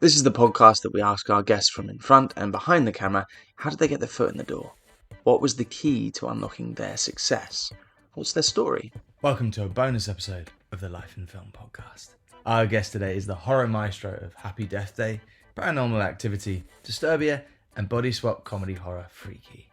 This is the podcast that we ask our guests from in front and behind the camera, how did they get their foot in the door? What was the key to unlocking their success? What's their story? Welcome to a bonus episode of the Life in Film podcast. Our guest today is the horror maestro of Happy Death Day, Paranormal Activity, Disturbia, and body swap comedy horror Freaky.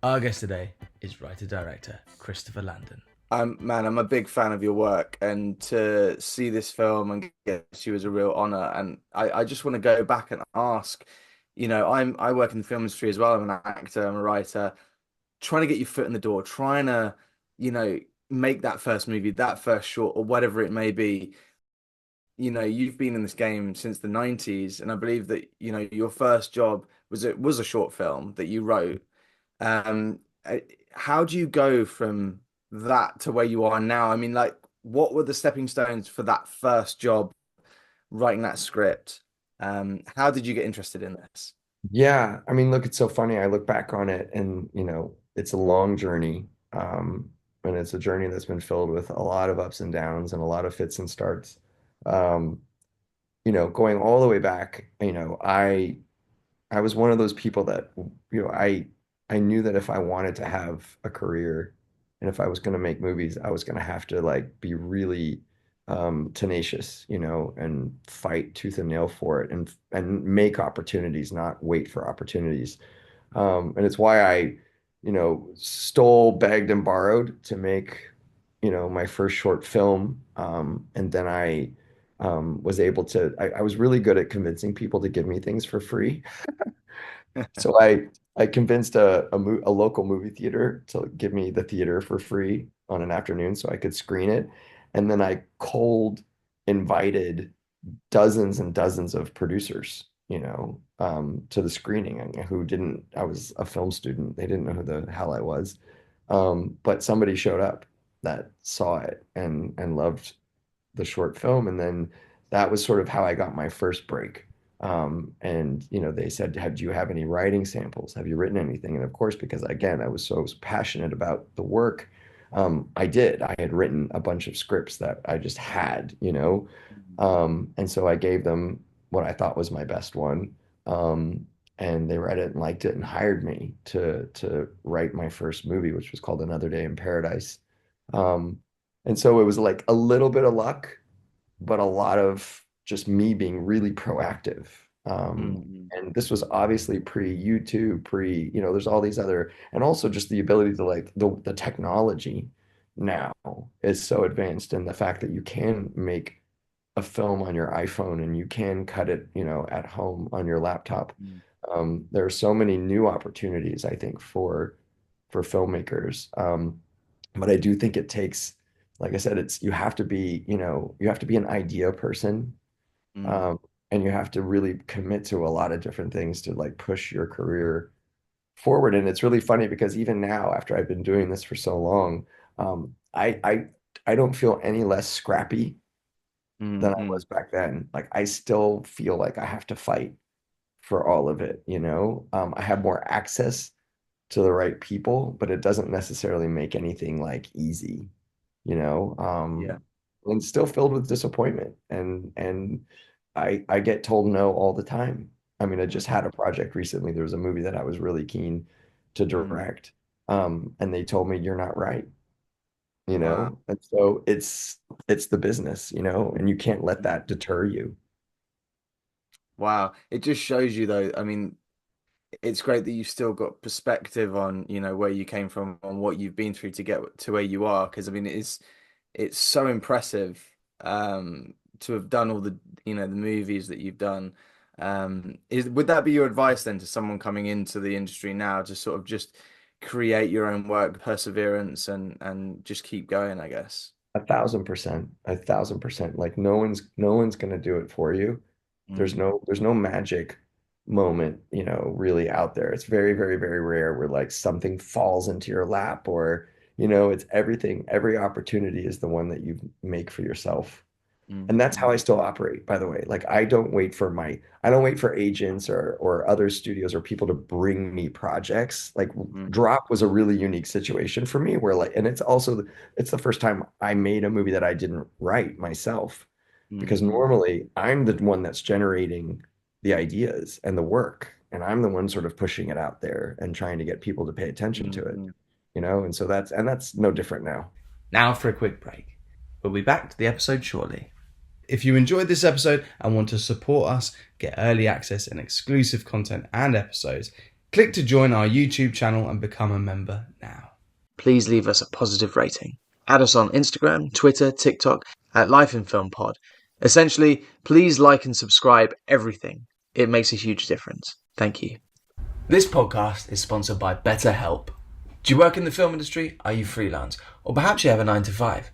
Our guest today is writer-director Christopher Landon. I'm a big fan of your work, and to see this film and get you is a real honor. And I just want to go back and ask, I work in the film industry as well. I'm an actor, I'm a writer, trying to get your foot in the door, trying to, you know, make that first movie, that first short, or whatever it may be. You've been in this game since the 90s, and I believe that, your first job was a short film that you wrote. Um, uh, how do you go from that to where you are now? I mean, like, what were the stepping stones for that first job, writing that script? How did you get interested in this? Yeah, I mean, look, it's so funny. I look back on it and, it's a long journey. And it's a journey that's been filled with a lot of ups and downs and a lot of fits and starts. Um, going all the way back, I was one of those people that, I knew that if I wanted to have a career and if I was going to make movies, I was going to have to like be really tenacious, and fight tooth and nail for it and make opportunities, not wait for opportunities. And it's why I, stole, begged, and borrowed to make, my first short film. And then I was able to, I was really good at convincing people to give me things for free. So I convinced a local movie theater to give me the theater for free on an afternoon so I could screen it. And then I cold invited dozens and dozens of producers, to the screening and who didn't, I was a film student. They didn't know who the hell I was. But somebody showed up that saw it and loved the short film. And then that was sort of how I got my first break. And they said, do you have any writing samples? Have you written anything? And of course, because again, I was so passionate about the work, I did. I had written a bunch of scripts that I just had, and so I gave them what I thought was my best one. And they read it and liked it and hired me to write my first movie, which was called Another Day in Paradise. Um, and so it was like a little bit of luck, but a lot of just me being really proactive. Mhm. And this was obviously pre-YouTube, there's all these other, and also just the ability to like the technology now is so advanced, and the fact that you can make a film on your iPhone and you can cut it, at home on your laptop. There are so many new opportunities, I think, for filmmakers. But I do think it takes, like I said, it's you have to be, you have to be an idea person, Mm. um, and you have to really commit to a lot of different things to like push your career forward. And it's really funny because even now, after I've been doing this for so long, I don't feel any less scrappy than I Mm. was back then. Like I still feel like I have to fight for all of it, I have more access to the right people, but it doesn't necessarily make anything like easy, you know, Yeah. um, and still filled with disappointment. And I get told no all the time. I mean, I just had a project recently. There was a movie that I was really keen to Mm. direct, and they told me you're not right, Wow. and so it's the business, and you can't let that deter you. Wow. It just shows you though, I mean, it's great that you've still got perspective on, where you came from, on what you've been through to get to where you are. Because I mean, it's so impressive to have done all the, the movies that you've done. Would that be your advice then to someone coming into the industry now to sort of just create your own work, perseverance, and just keep going, I guess? 1,000%, 1,000%. Like no one's gonna do it for you. Mm. There's no magic moment, really out there. It's very, very, very rare where like something falls into your lap or, it's everything. Every opportunity is the one that you make for yourself. And that's how Mm. I still operate, by the way. Like I don't wait for agents or other studios or people to bring me projects. Like Mm. Drop was a really unique situation for me where like, and it's also it's the first time I made a movie that I didn't write myself. because Mm, normally I'm the one that's generating the ideas and the work, and I'm the one sort of pushing it out there and trying to get people to pay attention to it, mm. and so that's no different now. Now for a quick break. We'll be back to the episode shortly. If you enjoyed this episode and want to support us, get early access and exclusive content and episodes, click to join our YouTube channel and become a member now. Please leave us a positive rating. Add us on Instagram, Twitter, TikTok at Lifeinfilmpod. Essentially, please like and subscribe everything. It makes a huge difference. Thank you. This podcast is sponsored by Betterhelp. Do you work in the film industry? Are you freelance? Or perhaps you have a 9 to 5?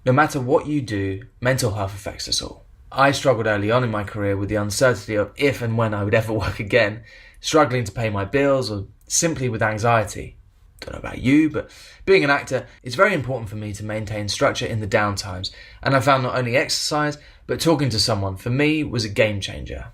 No matter what you do, mental health affects us all. I struggled early on in my career with the uncertainty of if and when I would ever work again, struggling to pay my bills or simply with anxiety. Don't know about you, but being an actor, it's very important for me to maintain structure in the downtimes, and I found not only exercise, but talking to someone for me was a game changer.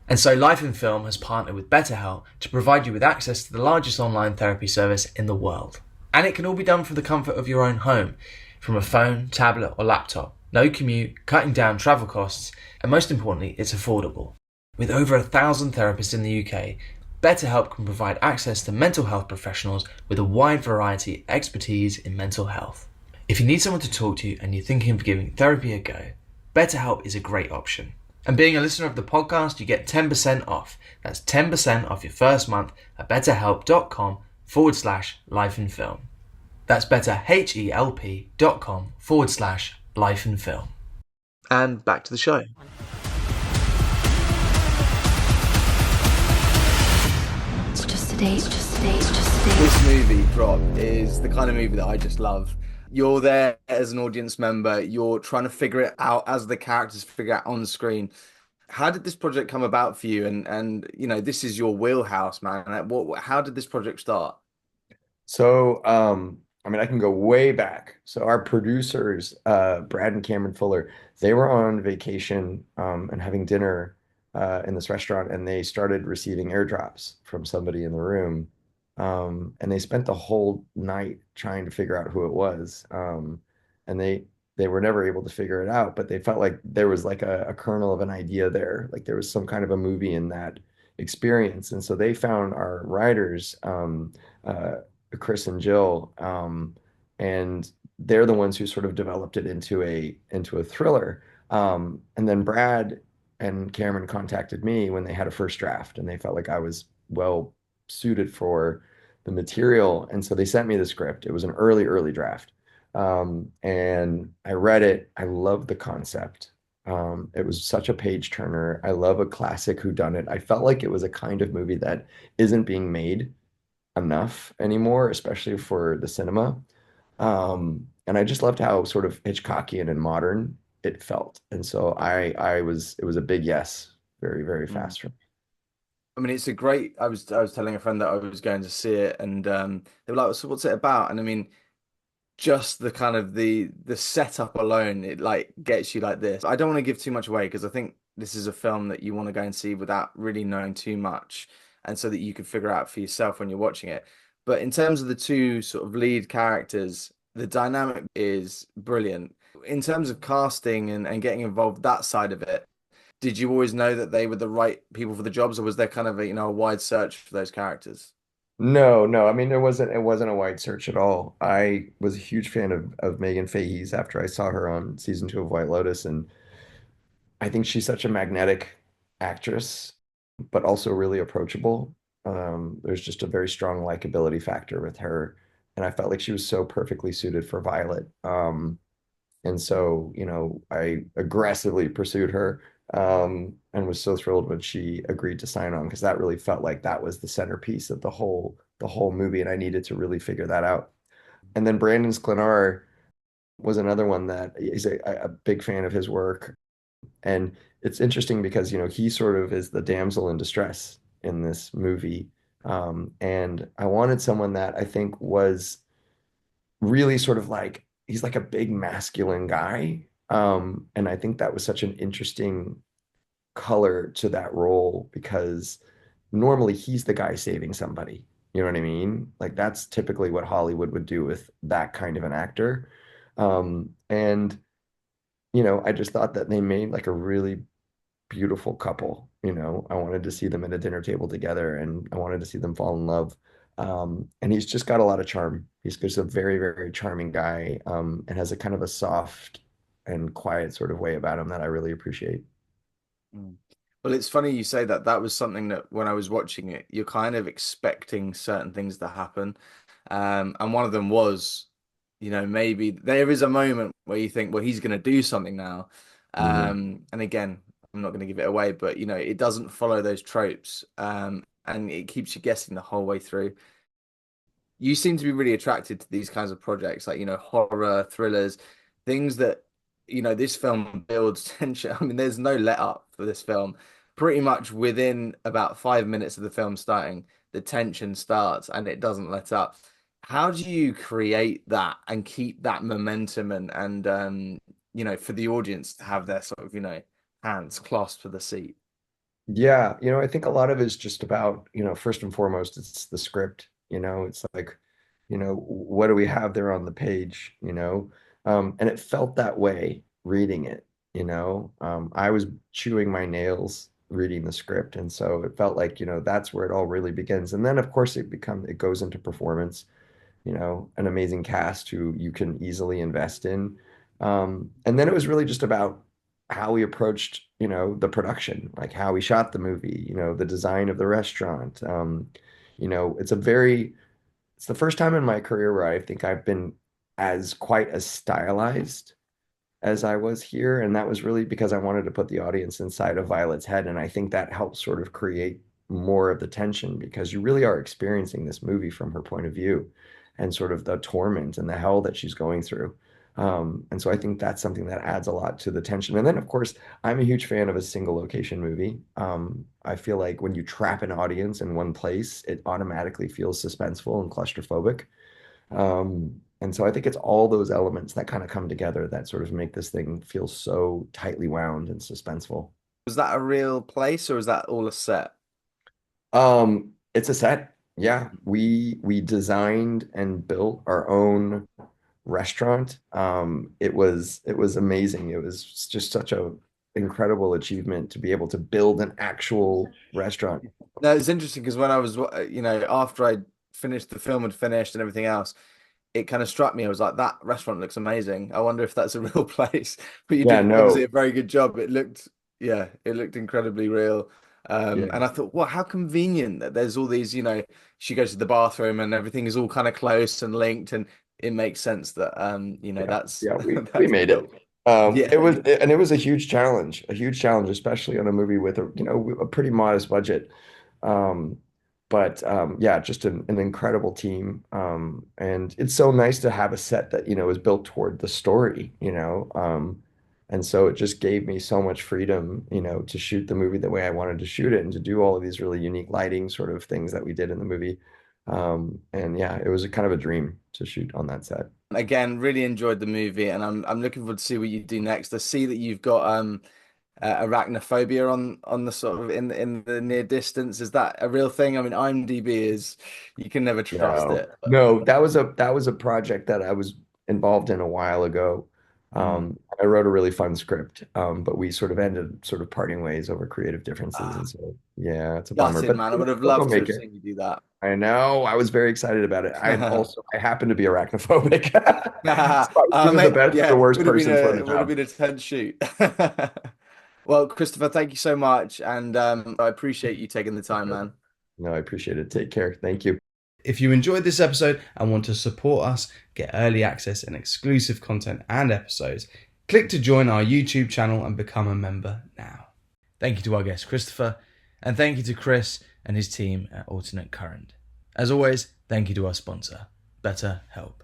And so Life in Film has partnered with Betterhelp to provide you with access to the largest online therapy service in the world. And it can all be done from the comfort of your own home, from a phone, tablet or laptop. No commute, cutting down travel costs, and most importantly, it's affordable. With over 1,000 therapists in the UK, Betterhelp can provide access to mental health professionals with a wide variety of expertise in mental health. If you need someone to talk to and you're thinking of giving therapy a go, BetterHelp is a great option. And being a listener of the podcast, you get 10% off. That's 10% off your first month at betterhelp.com/lifeinfilm. That's betterhelp.com/lifeinfilm. And back to the show. It's just a day, it's just a day, it's just a day. This movie, Drop, is the kind of movie that I just love. You're there as an audience member. You're trying to figure it out as the characters figure out on screen. How did this project come about for you? And this is your wheelhouse, man. How did this project start? So, I mean, I can go way back. So our producers, Brad and Cameron Fuller, they were on vacation, and having dinner, in this restaurant, and they started receiving airdrops from somebody in the room. And they spent the whole night trying to figure out who it was. And they were never able to figure it out, but they felt like there was like a kernel of an idea there, like there was some kind of a movie in that experience. And so they found our writers, uh, Chris and Jill, and they're the ones who sort of developed it into a thriller. And then Brad and Cameron contacted me when they had a first draft, and they felt like I was well suited for the material, and so they sent me the script. It was an early draft, and I read it. I loved the concept. It was such a page turner. I love a classic whodunit. I felt like it was a kind of movie that isn't being made enough anymore, especially for the cinema. And I just loved how sort of Hitchcockian and modern it felt. And so it was a big yes, very, very Mm. fast for me. I mean, it's a great. I was telling a friend that I was going to see it, and they were like, "So what's it about?" And I mean, just the kind of the setup alone, it like gets you like this. I don't want to give too much away because I think this is a film that you want to go and see without really knowing too much, and so that you can figure out for yourself when you're watching it. But in terms of the two sort of lead characters, the dynamic is brilliant. In terms of casting and getting involved that side of it, did you always know that they were the right people for the jobs, or was there kind of a wide search for those characters? No, no. I mean, it wasn't a wide search at all. I was a huge fan of Megan Fahey's after I saw her on season 2 of White Lotus, and I think she's such a magnetic actress, but also really approachable. There's just a very strong likability factor with her, and I felt like she was so perfectly suited for Violet. And so, I aggressively pursued her, and was so thrilled when she agreed to sign on, because that really felt like that was the centerpiece of the whole movie, and I needed to really figure that out. And then Brandon Sklenar was another one that he's a big fan of his work. And it's interesting because, he sort of is the damsel in distress in this movie. And I wanted someone that I think was really sort of like, he's like a big masculine guy. And I think that was such an interesting color to that role, because normally he's the guy saving somebody. You know what I mean? Like that's typically what Hollywood would do with that kind of an actor. And I just thought that they made like a really beautiful couple. I wanted to see them at a dinner table together, and I wanted to see them fall in love. And he's just got a lot of charm. He's just a very, very charming guy, and has a kind of a soft and quiet sort of way about him that I really appreciate. Mm. Well, it's funny you say that. That was something that when I was watching it, you're kind of expecting certain things to happen. And one of them was, maybe there is a moment where you think, well, he's going to do something now. Mhm. And again, I'm not going to give it away, but it doesn't follow those tropes. And it keeps you guessing the whole way through. You seem to be really attracted to these kinds of projects, like, horror, thrillers, things that, this film builds tension. I mean, there's no let up for this film. Pretty much within about 5 minutes of the film starting, the tension starts and it doesn't let up. How do you create that and keep that momentum and for the audience to have their sort of, hands clasped to the seat? Yeah, I think a lot of it is just about, first and foremost, it's the script. It's like, what do we have there on the page, and it felt that way reading it, I was chewing my nails reading the script. And so it felt like, that's where it all really begins. And then of course it goes into performance, an amazing cast who you can easily invest in. And then it was really just about how we approached, the production, like how we shot the movie, the design of the restaurant. It's it's the first time in my career where I think I've been quite as stylized as I was here. And that was really because I wanted to put the audience inside of Violet's head. And I think that helps sort of create more of the tension because you really are experiencing this movie from her point of view and sort of the torment and the hell that she's going through. And so I think that's something that adds a lot to the tension. And then, of course, I'm a huge fan of a single location movie. I feel like when you trap an audience in one place, it automatically feels suspenseful and claustrophobic. And so I think it's all those elements that kind of come together that sort of make this thing feel so tightly wound and suspenseful. Was that a real place or is that all a set? It's a set. Yeah, we designed and built our own restaurant. It was amazing. It was just such a incredible achievement to be able to build an actual restaurant. No, it's interesting because when I was, after I finished the film had finished and everything else, it kind of struck me. I was like, that restaurant looks amazing. I wonder if that's a real place. But you Yeah, did obviously no. a very good job. Yeah, it looked incredibly real. Yeah. And I thought, well, how convenient that there's all these, she goes to the bathroom and everything is all kind of close and linked, and it makes sense that, Yeah, that's yeah, we that's made it. built. Yeah, It was a huge challenge, especially on a movie with a pretty modest budget. Um, but yeah, just an incredible team. And it's so nice to have a set that, is built toward the story, and so it just gave me so much freedom, to shoot the movie the way I wanted to shoot it and to do all of these really unique lighting sort of things that we did in the movie. And yeah, it was a kind of a dream to shoot on that set. again, really enjoyed the movie, and I'm looking forward to see what you do next. I see that you've got arachnophobia on the sort of in the near distance. Is that a real thing? I mean, IMDb is you can never trust No, it. no, that was a project that I was involved in a while ago. Mm. I wrote a really fun script, but we sort of ended sort of parting ways over creative differences, and Ah, so yeah, it's a bummer. gutted, But man. I would have they'll loved to make have it. seen you do that. I know. I was very excited about it. I happen to be arachnophobic, so I was either the Mate, best or the yeah, worst person for the would have job. been a tense shoot. Well, Christopher, thank you so much, and I appreciate you taking the time, man. No, I appreciate it. Take care. Thank you. If you enjoyed this episode and want to support us, get early access and exclusive content and episodes, click to join our YouTube channel and become a member now. Thank you to our guest Christopher, and thank you to Chris and his team at Alternate Current. As always, thank you to our sponsor, BetterHelp.